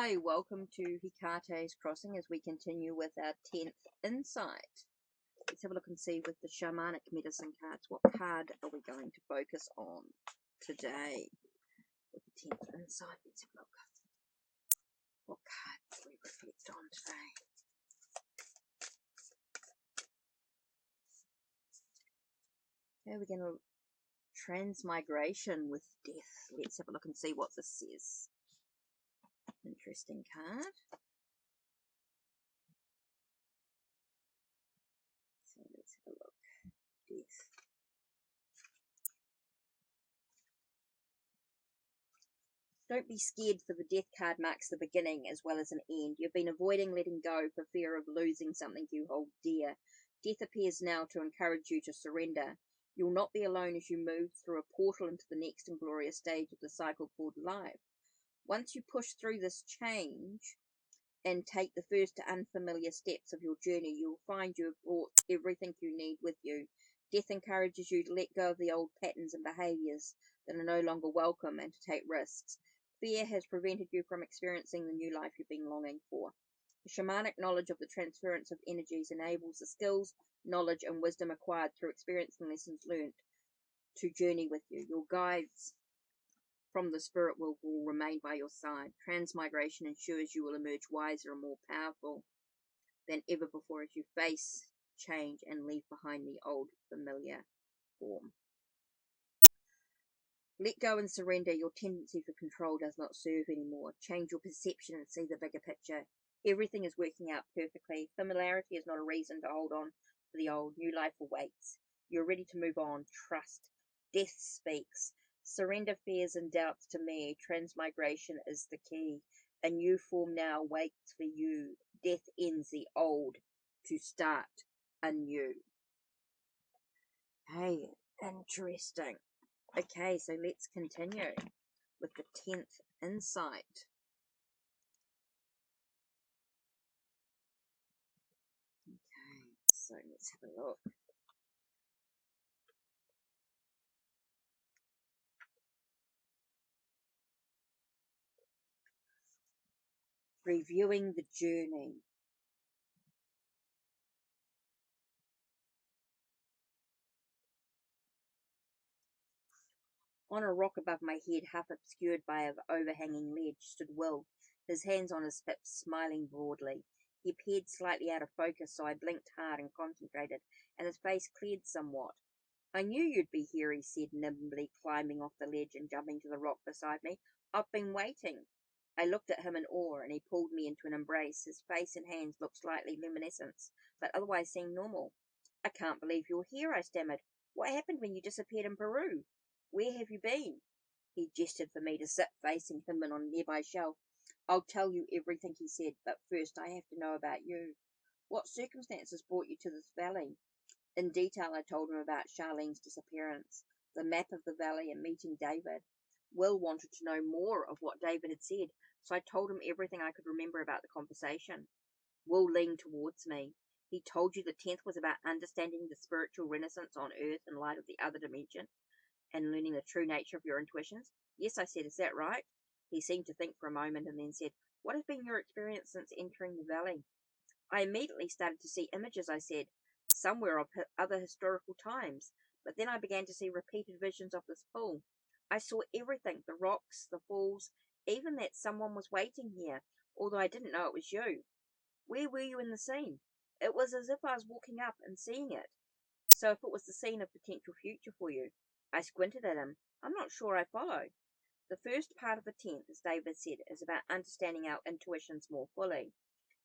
Hi, welcome to Hikate's Crossing as we continue with our 10th insight. Let's have a look and see with the Shamanic medicine cards, what card are we going to focus on today with the 10th insight? Let's have a look. What card will we reflect on today? Okay, we're going to transmigration with death. Let's have a look and see what this says. Interesting card. So let's have a look. Death. Don't be scared, for the death card marks the beginning as well as an end. You've been avoiding letting go for fear of losing something you hold dear. Death appears now to encourage you to surrender. You'll not be alone as you move through a portal into the next and glorious stage of the cycle called life. Once you push through this change and take the first unfamiliar steps of your journey, you'll find you have brought everything you need with you. Death encourages you to let go of the old patterns and behaviors that are no longer welcome and to take risks. Fear has prevented you from experiencing the new life you've been longing for. The shamanic knowledge of the transference of energies enables the skills, knowledge, and wisdom acquired through experience and lessons learned to journey with you. Your guides from the spirit will remain by your side. Transmigration ensures you will emerge wiser and more powerful than ever before as you face change and leave behind the old familiar form. Let go and surrender. Your tendency for control does not serve anymore. Change your perception and see the bigger picture. Everything is working out perfectly. Familiarity is not a reason to hold on to the old. New life awaits. You're ready to move on. Trust. Death speaks. Surrender fears and doubts to me. Transmigration is the key. A new form now waits for you. Death ends the old to start anew. Hey, interesting. Okay, so let's continue with the 10th insight. Okay, so let's have a look. Reviewing the journey. On a rock above my head, half obscured by an overhanging ledge, stood Will, his hands on his hips, smiling broadly. He appeared slightly out of focus, so I blinked hard and concentrated, and his face cleared somewhat. I knew you'd be here, he said, nimbly climbing off the ledge and jumping to the rock beside me. I've been waiting. I looked at him in awe, and he pulled me into an embrace. His face and hands looked slightly luminescent, but otherwise seemed normal. I can't believe you're here, I stammered. What happened when you disappeared in Peru? Where have you been? He gestured for me to sit facing him on a nearby shelf. I'll tell you everything, he said, but first I have to know about you. What circumstances brought you to this valley? In detail, I told him about Charlene's disappearance, the map of the valley, and meeting David. Will wanted to know more of what David had said, so I told him everything I could remember about the conversation. Will leaned towards me. He told you the 10th was about understanding the spiritual renaissance on Earth in light of the other dimension and learning the true nature of your intuitions? Yes, I said, is that right? He seemed to think for a moment and then said, what has been your experience since entering the valley? I immediately started to see images, I said, somewhere of other historical times, but then I began to see repeated visions of this pool. I saw everything, the rocks, the falls, even that someone was waiting here, although I didn't know it was you. Where were you in the scene? It was as if I was walking up and seeing it. So if it was the scene of potential future for you. I squinted at him. I'm not sure I follow. The first part of the 10th, as David said, is about understanding our intuitions more fully.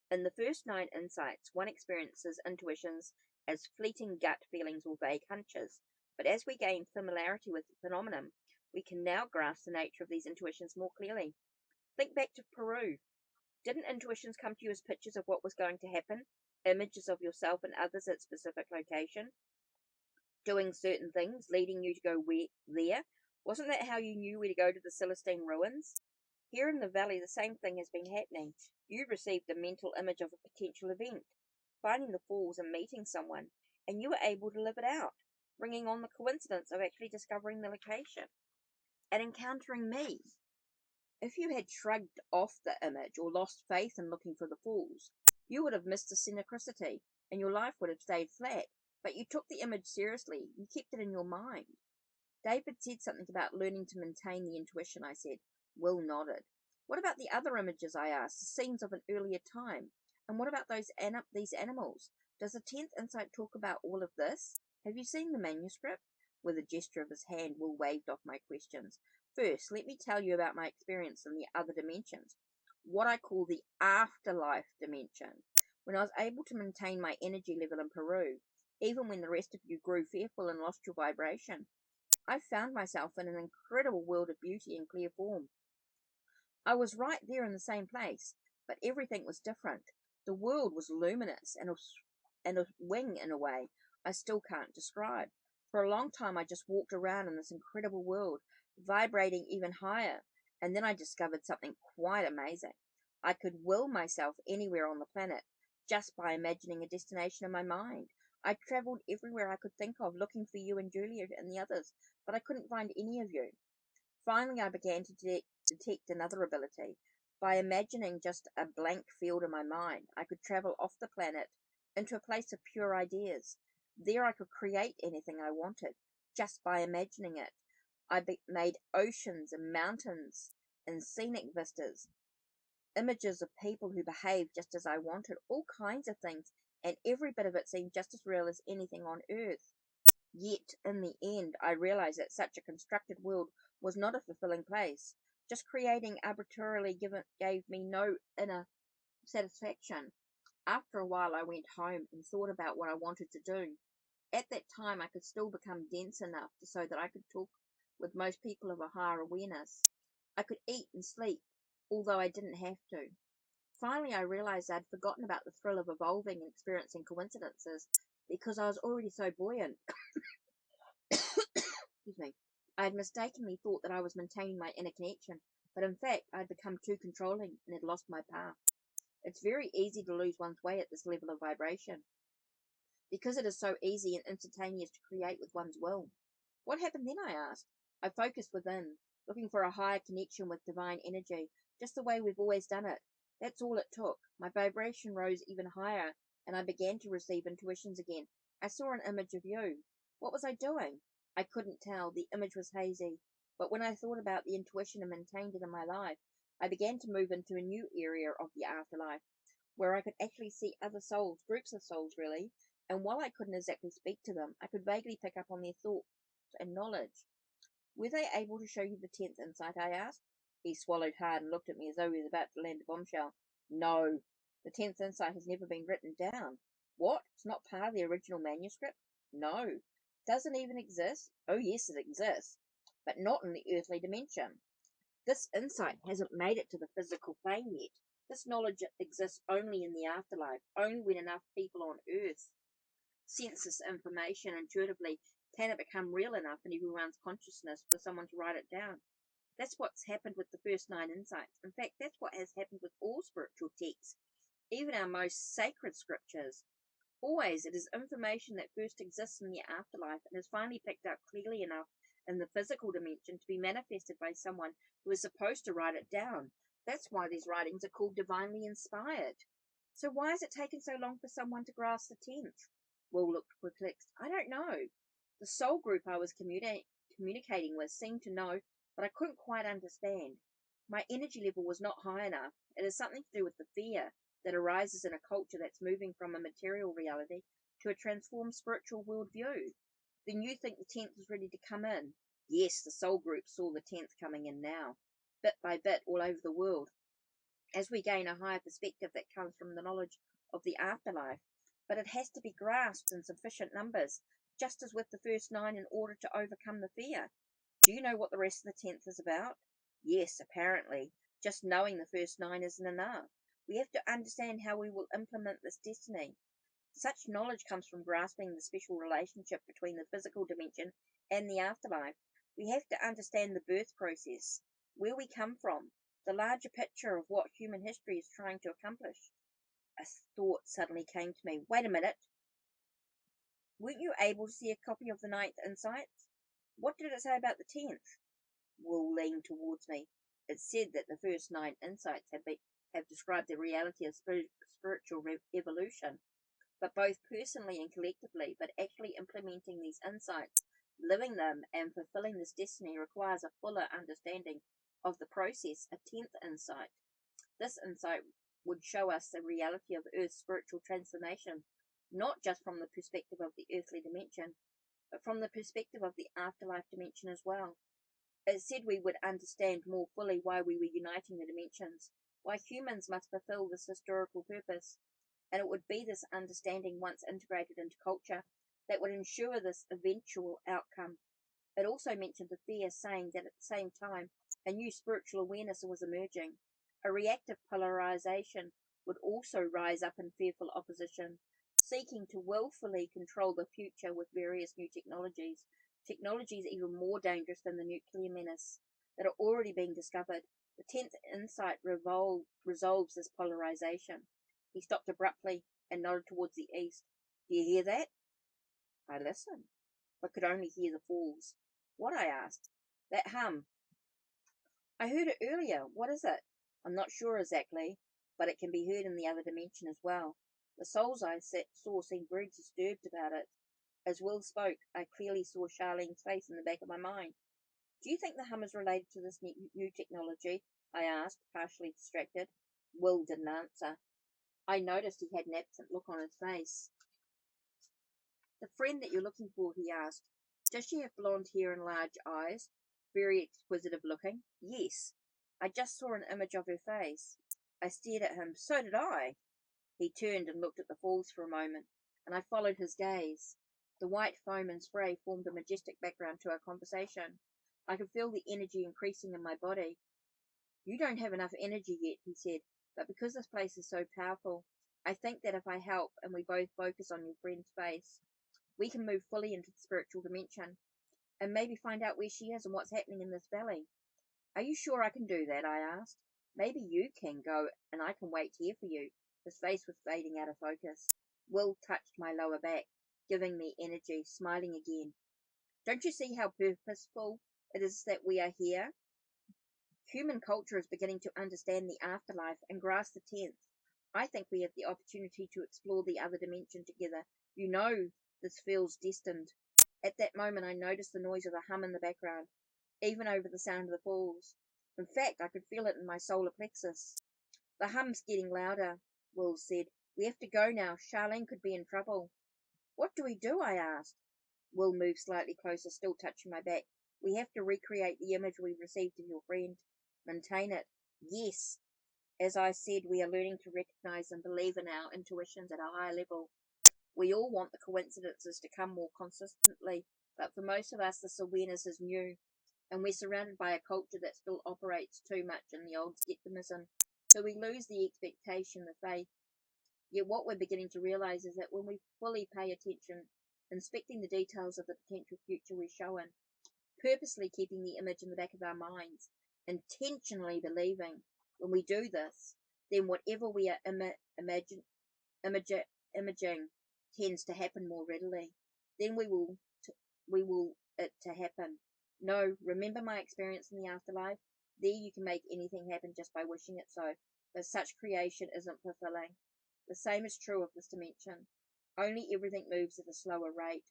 In the first 9 insights, one experiences intuitions as fleeting gut feelings or vague hunches. But as we gain familiarity with the phenomenon, we can now grasp the nature of these intuitions more clearly. Think back to Peru. Didn't intuitions come to you as pictures of what was going to happen? Images of yourself and others at specific location? Doing certain things, leading you to go there? Wasn't that how you knew where to go to the Celestine ruins? Here in the valley, the same thing has been happening. You received a mental image of a potential event, finding the falls and meeting someone, and you were able to live it out, bringing on the coincidence of actually discovering the location and encountering me. If you had shrugged off the image or lost faith in looking for the fools, you would have missed the synchronicity and your life would have stayed flat. But you took the image seriously. You kept it in your mind. David said something about learning to maintain the intuition, I said. Will nodded. What about the other images, I asked, the scenes of an earlier time? And what about these animals? Does the 10th insight talk about all of this? Have you seen the manuscript? With a gesture of his hand, Will waved off my questions. First, let me tell you about my experience in the other dimensions, what I call the afterlife dimension. When I was able to maintain my energy level in Peru, even when the rest of you grew fearful and lost your vibration, I found myself in an incredible world of beauty and clear form. I was right there in the same place, but everything was different. The world was luminous and a wing in a way I still can't describe. For a long time, I just walked around in this incredible world, vibrating even higher, and then I discovered something quite amazing. I could will myself anywhere on the planet just by imagining a destination in my mind. I traveled everywhere I could think of, looking for you and Juliet and the others, but I couldn't find any of you. Finally, I began to detect another ability. By imagining just a blank field in my mind, I could travel off the planet into a place of pure ideas. There I could create anything I wanted just by imagining it. Made oceans and mountains and scenic vistas, images of people who behaved just as I wanted, all kinds of things, and every bit of it seemed just as real as anything on earth. Yet, in the end, I realized that such a constructed world was not a fulfilling place. Just creating arbitrarily gave me no inner satisfaction. After a while, I went home and thought about what I wanted to do. At that time, I could still become dense enough so that I could talk with most people of a higher awareness. I could eat and sleep, although I didn't have to. Finally, I realized I'd forgotten about the thrill of evolving and experiencing coincidences because I was already so buoyant. Excuse me. I had mistakenly thought that I was maintaining my inner connection, but in fact I had become too controlling and had lost my path. It's very easy to lose one's way at this level of vibration, because it is so easy and instantaneous to create with one's will. What happened then, I asked. I focused within, looking for a higher connection with divine energy, just the way we've always done it. That's all it took. My vibration rose even higher, and I began to receive intuitions again. I saw an image of you. What was I doing? I couldn't tell. The image was hazy. But when I thought about the intuition and maintained it in my life, I began to move into a new area of the afterlife, where I could actually see other souls, groups of souls really, and while I couldn't exactly speak to them, I could vaguely pick up on their thoughts and knowledge. Were they able to show you the 10th insight? I asked. He swallowed hard and looked at me as though he was about to land a bombshell. No, the 10th insight has never been written down. What? It's not part of the original manuscript? No. Doesn't even exist? Oh, yes, it exists, but not in the earthly dimension. This insight hasn't made it to the physical plane yet. This knowledge exists only in the afterlife, only when enough people on earth sense this information intuitively. Can it become real enough in everyone's consciousness for someone to write it down? That's what's happened with the first 9 insights. In fact, that's what has happened with all spiritual texts, even our most sacred scriptures. Always, it is information that first exists in the afterlife and is finally picked up clearly enough in the physical dimension to be manifested by someone who is supposed to write it down. That's why these writings are called divinely inspired. So why has it taken so long for someone to grasp the 10th? Will looked perplexed. I don't know. The soul group I was communicating with seemed to know, but I couldn't quite understand. My energy level was not high enough. It has something to do with the fear that arises in a culture that's moving from a material reality to a transformed spiritual worldview. Then you think the 10th is ready to come in? Yes, the soul group saw the 10th coming in now, bit by bit all over the world, as we gain a higher perspective that comes from the knowledge of the afterlife. But it has to be grasped in sufficient numbers, just as with the first 9, in order to overcome the fear. Do you know what the rest of the 10th is about? Yes, apparently. Just knowing the first 9 isn't enough. We have to understand how we will implement this destiny. Such knowledge comes from grasping the special relationship between the physical dimension and the afterlife. We have to understand the birth process, where we come from, the larger picture of what human history is trying to accomplish. A thought suddenly came to me. Wait a minute. Weren't you able to see a copy of the 9th Insights? What did it say about the 10th? Will leaned towards me. It's said that the first 9 insights have described the reality of spiritual evolution, but both personally and collectively. But actually implementing these insights, living them, and fulfilling this destiny requires a fuller understanding of the process. A 10th insight. This insight would show us the reality of Earth's spiritual transformation, not just from the perspective of the earthly dimension, but from the perspective of the afterlife dimension as well. It said we would understand more fully why we were uniting the dimensions, why humans must fulfill this historical purpose, and it would be this understanding, once integrated into culture, that would ensure this eventual outcome. It also mentioned the fear, saying that at the same time, a new spiritual awareness was emerging. A reactive polarization would also rise up in fearful opposition, seeking to willfully control the future with various new technologies even more dangerous than the nuclear menace, that are already being discovered. The 10th insight resolves this polarization. He stopped abruptly and nodded towards the east. Do you hear that? I listened, but could only hear the falls. What? I asked. That hum. I heard it earlier. What is it? I'm not sure exactly, but it can be heard in the other dimension as well. The souls I saw seemed very disturbed about it. As Will spoke, I clearly saw Charlene's face in the back of my mind. Do you think the hum is related to this new technology? I asked, partially distracted. Will didn't answer. I noticed he had an absent look on his face. The friend that you're looking for, he asked. Does she have blonde hair and large eyes? Very exquisitive looking. Yes. I just saw an image of her face. I stared at him. So did I. He turned and looked at the falls for a moment, and I followed his gaze. The white foam and spray formed a majestic background to our conversation. I could feel the energy increasing in my body. You don't have enough energy yet, he said, but because this place is so powerful, I think that if I help and we both focus on your friend's face, we can move fully into the spiritual dimension and maybe find out where she is and what's happening in this valley. Are you sure I can do that? I asked. Maybe you can go and I can wait here for you. His face was fading out of focus. Will touched my lower back, giving me energy, smiling again. Don't you see how purposeful it is that we are here? Human culture is beginning to understand the afterlife and grasp the 10th. I think we have the opportunity to explore the other dimension together. You know, this feels destined. At that moment, I noticed the noise of a hum in the background, even over the sound of the falls. In fact, I could feel it in my solar plexus. The hum's getting louder, Will said. We have to go now. Charlene could be in trouble. What do we do? I asked. Will moved slightly closer, still touching my back. We have to recreate the image we received of your friend. Maintain it. Yes. As I said, we are learning to recognize and believe in our intuitions at a higher level. We all want the coincidences to come more consistently, but for most of us, this awareness is new, and we're surrounded by a culture that still operates too much in the old skepticism, so we lose the expectation, the faith. Yet what we're beginning to realize is that when we fully pay attention, inspecting the details of the potential future we're shown, purposely keeping the image in the back of our minds, intentionally believing, when we do this, then whatever we are imaging tends to happen more readily. Then we will it to happen. No, remember my experience in the afterlife? There you can make anything happen just by wishing it so, but such creation isn't fulfilling. The same is true of this dimension. Only everything moves at a slower rate.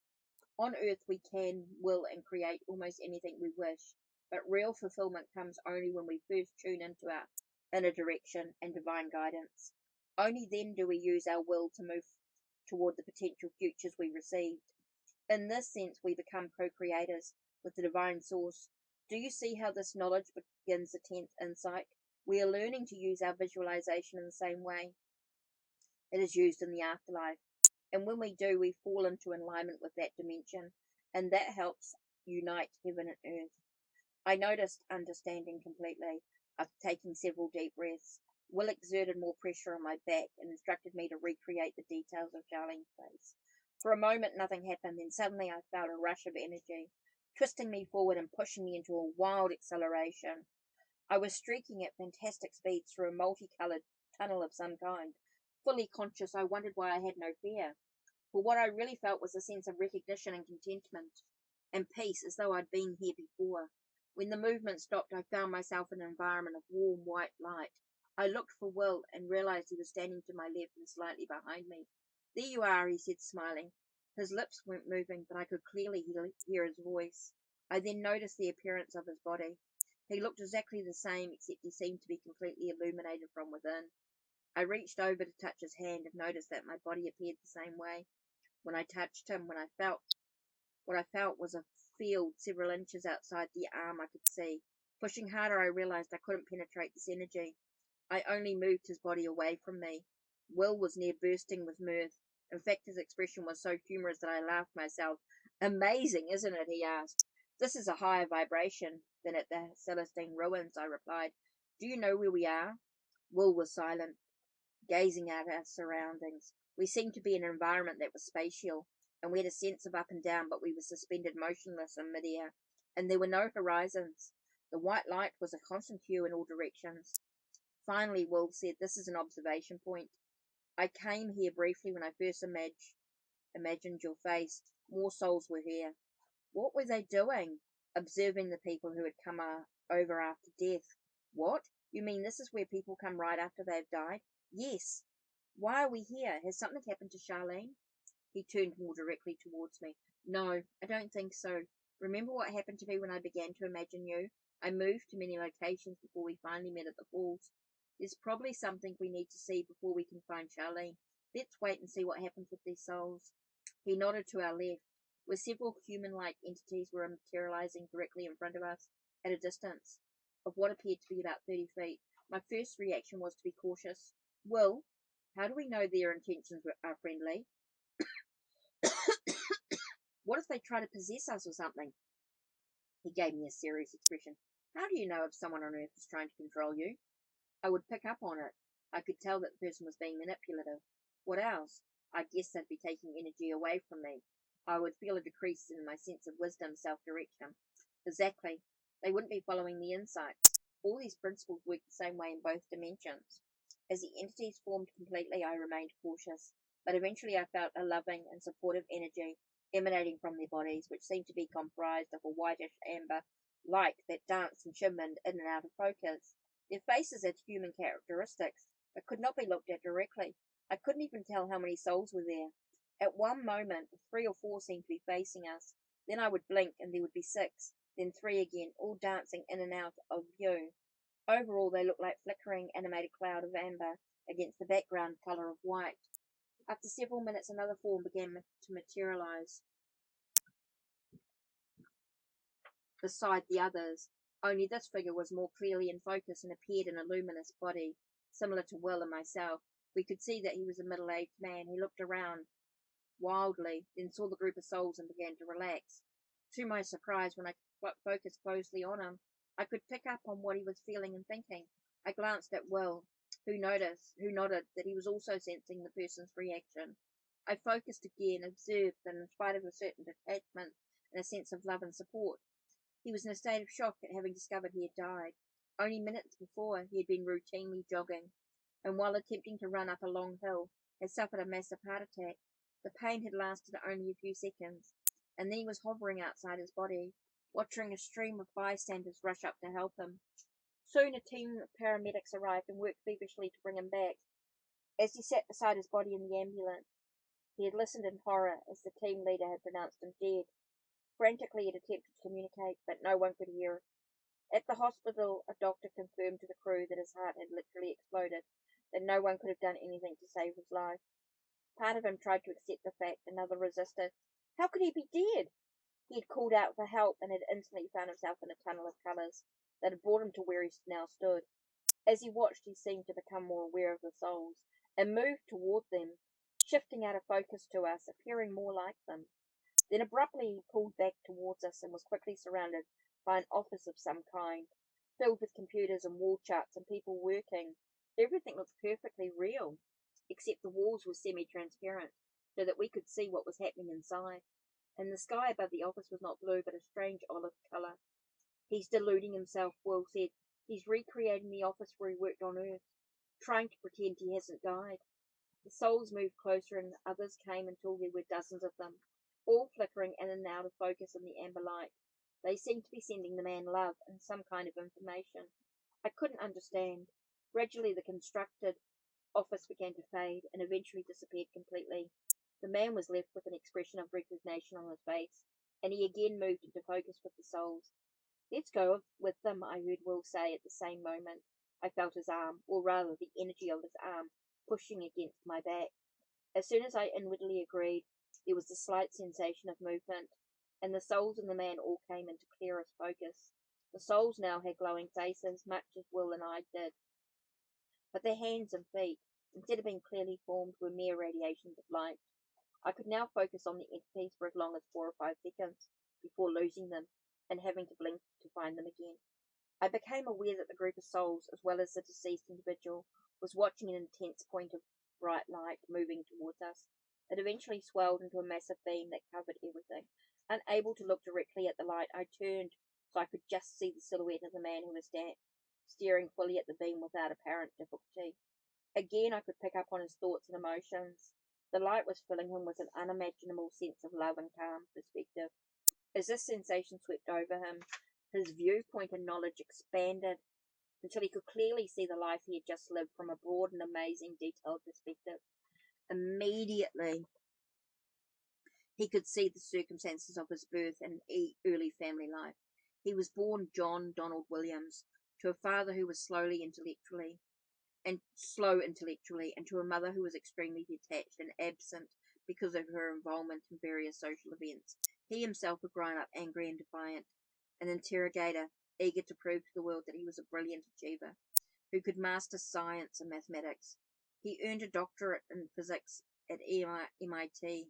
On Earth we can, will, and create almost anything we wish, but real fulfillment comes only when we first tune into our inner direction and divine guidance. Only then do we use our will to move toward the potential futures we received. In this sense, we become co-creators with the divine source. Do you see how this knowledge begins the 10th insight? We are learning to use our visualization in the same way it is used in the afterlife. And when we do, we fall into alignment with that dimension, and that helps unite heaven and earth. I noticed understanding completely after taking several deep breaths. Will exerted more pressure on my back and instructed me to recreate the details of Charlene's face. For a moment, nothing happened, then suddenly I felt a rush of energy, twisting me forward and pushing me into a wild acceleration. I was streaking at fantastic speeds through a multicolored tunnel of some kind. Fully conscious, I wondered why I had no fear. For what I really felt was a sense of recognition and contentment and peace, as though I'd been here before. When the movement stopped, I found myself in an environment of warm white light. I looked for Will and realized he was standing to my left and slightly behind me. There you are, he said, smiling. His lips weren't moving, but I could clearly hear his voice. I then noticed the appearance of his body. He looked exactly the same, except he seemed to be completely illuminated from within. I reached over to touch his hand and noticed that my body appeared the same way. When I touched him, what I felt was a field several inches outside the arm I could see. Pushing harder, I realized I couldn't penetrate this energy. I only moved his body away from me. Will was near bursting with mirth. In fact, his expression was so humorous that I laughed myself. Amazing, isn't it? He asked. This is a higher vibration than at the Celestine ruins, I replied. Do you know where we are? Will was silent, gazing at our surroundings. We seemed to be in an environment that was spatial, and we had a sense of up and down, but we were suspended motionless in midair, and there were no horizons. The white light was a constant hue in all directions. Finally, Will said, this is an observation point. I came here briefly when I first imagined your face. More souls were here. What were they doing? Observing the people who had come over after death. What? You mean this is where people come right after they've died? Yes. Why are we here? Has something happened to Charlene? He turned more directly towards me. No, I don't think so. Remember what happened to me when I began to imagine you? I moved to many locations before we finally met at the falls. There's probably something we need to see before we can find Charlene. Let's wait and see what happens with these souls. He nodded to our left, where several human-like entities were materializing directly in front of us, at a distance of what appeared to be about 30 feet. My first reaction was to be cautious. Will, how do we know their intentions are friendly? What if they try to possess us or something? He gave me a serious expression. How do you know if someone on Earth is trying to control you? I would pick up on it. I could tell that the person was being manipulative. What else? I guess they'd be taking energy away from me. I would feel a decrease in my sense of wisdom, self-direction. Exactly. They wouldn't be following the insights. All these principles work the same way in both dimensions. As the entities formed completely, I remained cautious, but eventually I felt a loving and supportive energy emanating from their bodies, which seemed to be comprised of a whitish amber light that danced and shimmered in and out of focus. Their faces had human characteristics, but could not be looked at directly. I couldn't even tell how many souls were there. At one moment, 3 or 4 seemed to be facing us. Then I would blink and there would be 6, then 3 again, all dancing in and out of view. Overall, they looked like flickering, animated cloud of amber against the background color of white. After several minutes, another form began to materialize beside the others. Only this figure was more clearly in focus and appeared in a luminous body, similar to Will and myself. We could see that he was a middle-aged man. He looked around wildly, then saw the group of souls and began to relax. To my surprise, when I focused closely on him, I could pick up on what he was feeling and thinking. I glanced at Will, who nodded that he was also sensing the person's reaction. I focused again, observed that in spite of a certain detachment and a sense of love and support, he was in a state of shock at having discovered he had died. Only minutes before, he had been routinely jogging, and while attempting to run up a long hill, had suffered a massive heart attack. The pain had lasted only a few seconds, and then he was hovering outside his body, watching a stream of bystanders rush up to help him. Soon a team of paramedics arrived and worked feverishly to bring him back. As he sat beside his body in the ambulance, he had listened in horror as the team leader had pronounced him dead. Frantically he had attempted to communicate, but no one could hear it. At the hospital, a doctor confirmed to the crew that his heart had literally exploded, that no one could have done anything to save his life. Part of him tried to accept the fact, another resisted. How could he be dead? He had called out for help and had instantly found himself in a tunnel of colours that had brought him to where he now stood. As he watched, he seemed to become more aware of the souls and moved toward them, shifting out of focus to us, appearing more like them. Then abruptly he pulled back towards us and was quickly surrounded by an office of some kind, filled with computers and wall charts and people working. Everything looked perfectly real, except the walls were semi-transparent, so that we could see what was happening inside. And the sky above the office was not blue, but a strange olive colour. He's deluding himself, Will said. He's recreating the office where he worked on Earth, trying to pretend he hasn't died. The souls moved closer and others came until there were dozens of them, all flickering in and out of focus in the amber light. They seemed to be sending the man love and some kind of information. I couldn't understand. Gradually, the constructed office began to fade and eventually disappeared completely. The man was left with an expression of resignation on his face, and he again moved into focus with the souls. Let's go with them, I heard Will say at the same moment. I felt his arm, or rather the energy of his arm, pushing against my back. As soon as I inwardly agreed, there was a slight sensation of movement, and the souls and the man all came into clearest focus. The souls now had glowing faces, much as Will and I did, but their hands and feet, instead of being clearly formed, were mere radiations of light. I could now focus on the entities for as long as 4 or 5 seconds before losing them and having to blink to find them again. I became aware that the group of souls, as well as the deceased individual, was watching an intense point of bright light moving towards us. It eventually swelled into a massive beam that covered everything. Unable to look directly at the light, I turned so I could just see the silhouette of the man who was staring fully at the beam without apparent difficulty. Again, I could pick up on his thoughts and emotions. The light was filling him with an unimaginable sense of love and calm perspective. As this sensation swept over him, his viewpoint and knowledge expanded until he could clearly see the life he had just lived from a broad and amazing detailed perspective. Immediately, he could see the circumstances of his birth and early family life. He was born John Donald Williams to a father who was slow intellectually, and to a mother who was extremely detached and absent because of her involvement in various social events. He himself had grown up angry and defiant, an interrogator, eager to prove to the world that he was a brilliant achiever, who could master science and mathematics. He earned a doctorate in physics at MIT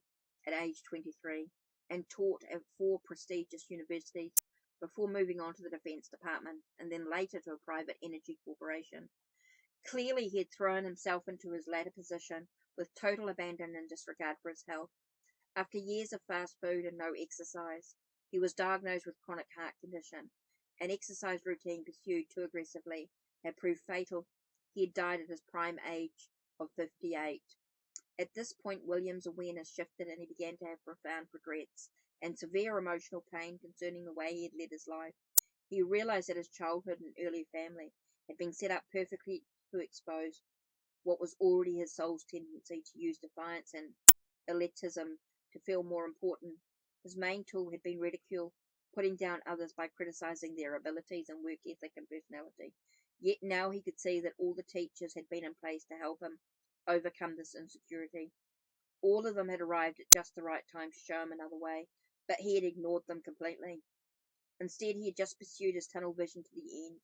at age 23 and taught at 4 prestigious universities before moving on to the Defense Department and then later to a private energy corporation. Clearly, he had thrown himself into his latter position with total abandon and disregard for his health. After years of fast food and no exercise, he was diagnosed with chronic heart condition. An exercise routine pursued too aggressively had proved fatal. He had died at his prime age of 58. At this point, William's awareness shifted and he began to have profound regrets and severe emotional pain concerning the way he had led his life. He realized that his childhood and early family had been set up perfectly to expose what was already his soul's tendency to use defiance and elitism to feel more important. His main tool had been ridicule, putting down others by criticizing their abilities and work ethic and personality. Yet now he could see that all the teachers had been in place to help him overcome this insecurity. All of them had arrived at just the right time to show him another way, but he had ignored them completely. Instead, he had just pursued his tunnel vision to the end.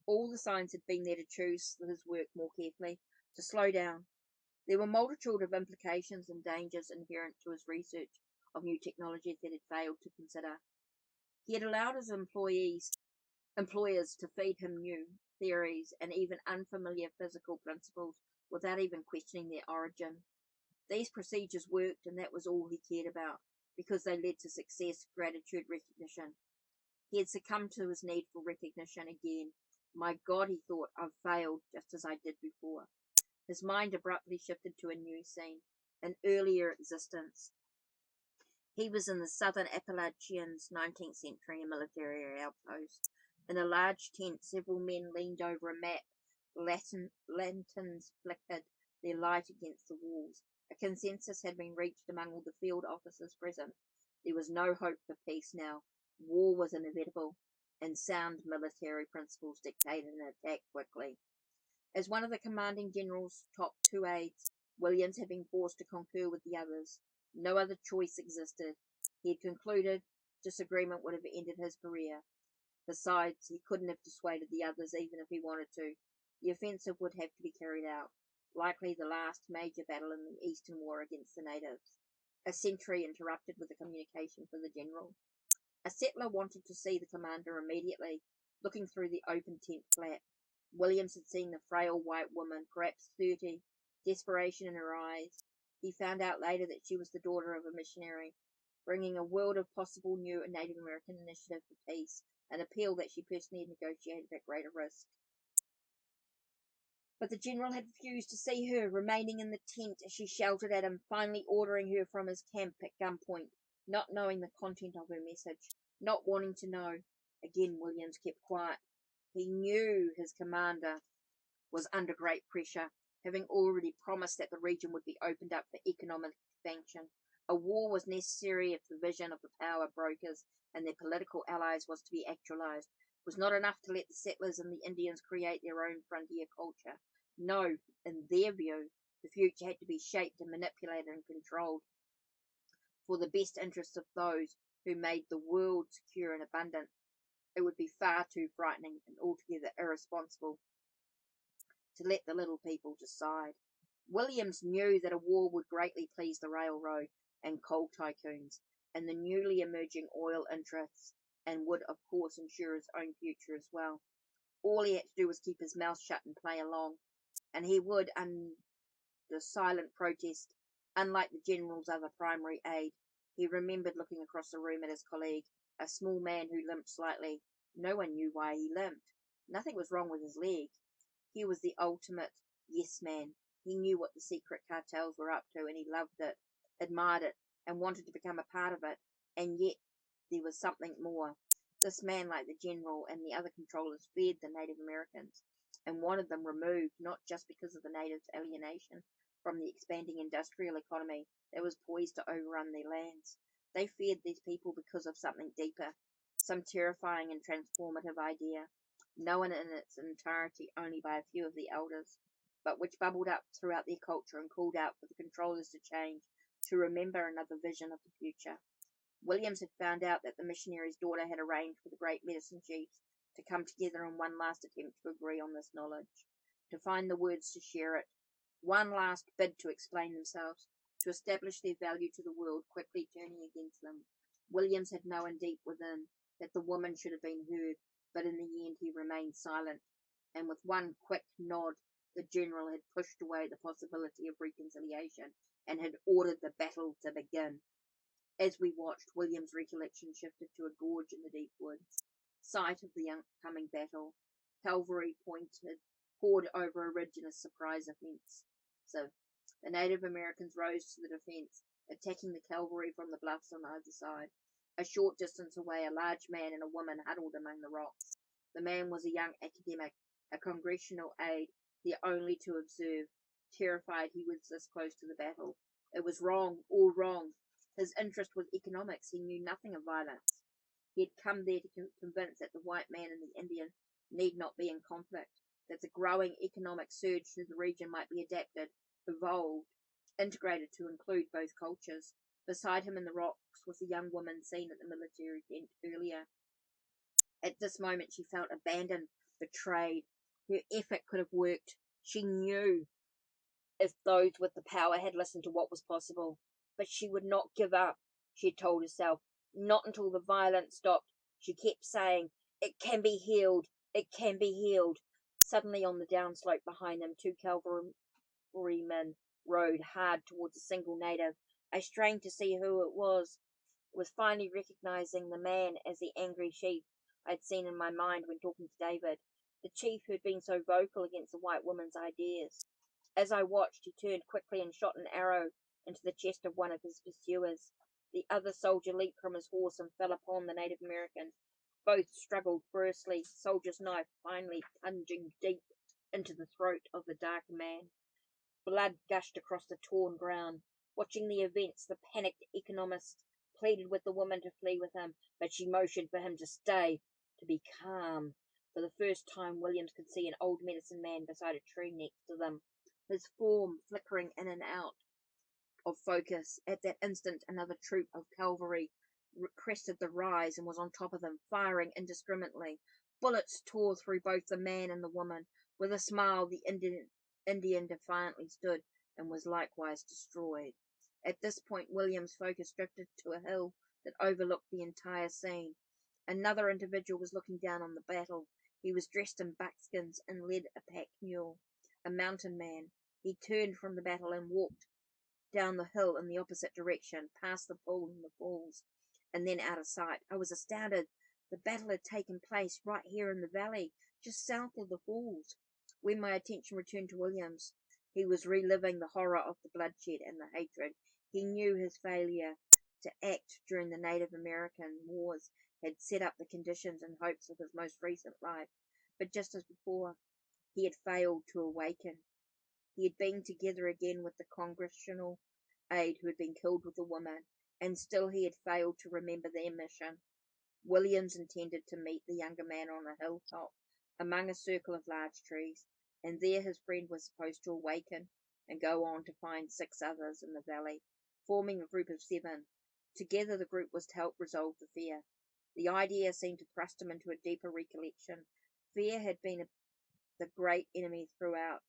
All the signs had been there to choose his work more carefully, to slow down. There were a multitude of implications and dangers inherent to his research of new technologies that had failed to consider. He had allowed his employers to feed him new theories and even unfamiliar physical principles without even questioning their origin. These procedures worked, and that was all he cared about, because they led to success, gratitude, recognition. He had succumbed to his need for recognition again. My God, he thought, I've failed just as I did before. His mind abruptly shifted to a new scene, an earlier existence. He was in the southern Appalachians, 19th century, a military outpost. In a large tent, several men leaned over a map. Lanterns flickered their light against the walls. A consensus had been reached among all the field officers present. There was no hope for peace now. War was inevitable, and sound military principles dictated an attack quickly. As one of the commanding general's top 2 aides, Williams had been forced to concur with the others. No other choice existed. He had concluded disagreement would have ended his career. Besides, he couldn't have dissuaded the others even if he wanted to. The offensive would have to be carried out, likely the last major battle in the Eastern War against the natives. A sentry interrupted with a communication for the general. A settler wanted to see the commander immediately, looking through the open tent flap. Williams had seen the frail white woman, perhaps 30, desperation in her eyes. He found out later that she was the daughter of a missionary, bringing a world of possible new Native American initiative for peace, an appeal that she personally had negotiated at greater risk. But the general had refused to see her, remaining in the tent as she shouted at him, finally ordering her from his camp at gunpoint, not knowing the content of her message. Not wanting to know, again Williams kept quiet. He knew his commander was under great pressure, having already promised that the region would be opened up for economic expansion. A war was necessary if the vision of the power brokers and their political allies was to be actualized. It was not enough to let the settlers and the Indians create their own frontier culture. No, in their view, the future had to be shaped and manipulated and controlled for the best interests of those who made the world secure and abundant. It would be far too frightening and altogether irresponsible to let the little people decide. Williams knew that a war would greatly please the railroad and coal tycoons and the newly emerging oil interests, and would, of course, ensure his own future as well. All he had to do was keep his mouth shut and play along, and he would, under silent protest, unlike the general's other primary aide. He remembered looking across the room at his colleague, a small man who limped slightly. No one knew why he limped. Nothing was wrong with his leg. He was the ultimate yes man. He knew what the secret cartels were up to, and he loved it, admired it, and wanted to become a part of it. And yet there was something more. This man, like the general and the other controllers, feared the Native Americans and wanted them removed, not just because of the natives' alienation from the expanding industrial economy that was poised to overrun their lands. They feared these people because of something deeper, some terrifying and transformative idea, known in its entirety only by a few of the elders, but which bubbled up throughout their culture and called out for the controllers to change, to remember another vision of the future. Williams had found out that the missionary's daughter had arranged for the great medicine chiefs to come together in one last attempt to agree on this knowledge, to find the words to share it, one last bid to explain themselves, to establish their value to the world, quickly turning against them. Williams had known deep within that the woman should have been heard, but in the end he remained silent, and with one quick nod the general had pushed away the possibility of reconciliation and had ordered the battle to begin. As we watched, William's recollection shifted to a gorge in the deep woods, site of the upcoming battle. Cavalry poured over a ridge in a surprise offense. So the Native Americans rose to the defense, attacking the cavalry from the bluffs on either side. A short distance away, a large man and a woman huddled among the rocks. The man was a young academic, a congressional aide, the only to observe, terrified he was this close to the battle. It was wrong, all wrong. His interest was economics. He knew nothing of violence. He had come there to convince that the white man and the Indian need not be in conflict, that the growing economic surge through the region might be adapted, evolved, integrated to include both cultures. Beside him in the rocks was a young woman seen at the military tent earlier. At this moment she felt abandoned, betrayed. Her effort could have worked. She knew if those with the power had listened to what was possible. But she would not give up, she had told herself. Not until the violence stopped. She kept saying, "It can be healed. It can be healed." Suddenly on the downslope behind them, two cavalrymen rode hard towards a single native. I strained to see who it was finally recognizing the man as the angry chief I'd seen in my mind when talking to David, the chief who'd been so vocal against the white woman's ideas. As I watched, he turned quickly and shot an arrow into the chest of one of his pursuers. The other soldier leaped from his horse and fell upon the Native American. Both struggled fiercely, the soldier's knife finally plunging deep into the throat of the dark man. Blood gushed across the torn ground. Watching the events, the panicked economist pleaded with the woman to flee with him, but she motioned for him to stay, to be calm. For the first time, Williams could see an old medicine man beside a tree next to them, his form flickering in and out of focus. At that instant, another troop of cavalry crested the rise and was on top of them, firing indiscriminately. Bullets tore through both the man and the woman. With a smile, the Indian defiantly stood and was likewise destroyed. At this point, William's focus drifted to a hill that overlooked the entire scene. Another individual was looking down on the battle. He was dressed in buckskins and led a pack mule, a mountain man. He turned from the battle and walked down the hill in the opposite direction, past the pool and the falls, and then out of sight. I was astounded. The battle had taken place right here in the valley, just south of the falls. When my attention returned to Williams, he was reliving the horror of the bloodshed and the hatred. He knew his failure to act during the Native American Wars had set up the conditions and hopes of his most recent life. But just as before, he had failed to awaken. He had been together again with the congressional aide who had been killed with a woman, and still he had failed to remember their mission. Williams intended to meet the younger man on a hilltop among a circle of large trees, and there his friend was supposed to awaken and go on to find 6 others in the valley, forming a group of 7. Together the group was to help resolve the fear. The idea seemed to thrust him into a deeper recollection. Fear had been the great enemy throughout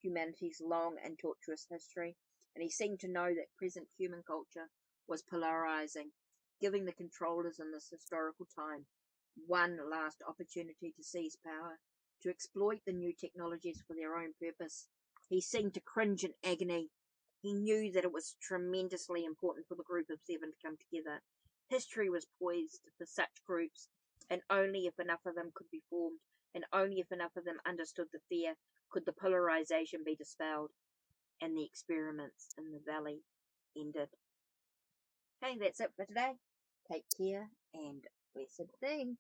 humanity's long and tortuous history, and he seemed to know that present human culture was polarizing, giving the controllers in this historical time one last opportunity to seize power, to exploit the new technologies for their own purpose. He seemed to cringe in agony. He knew that it was tremendously important for the group of 7 to come together. History was poised for such groups, and only if enough of them could be formed, and only if enough of them understood the fear, could the polarization be dispelled, and the experiments in the valley ended. Okay, that's it for today. Take care, and blessed thing.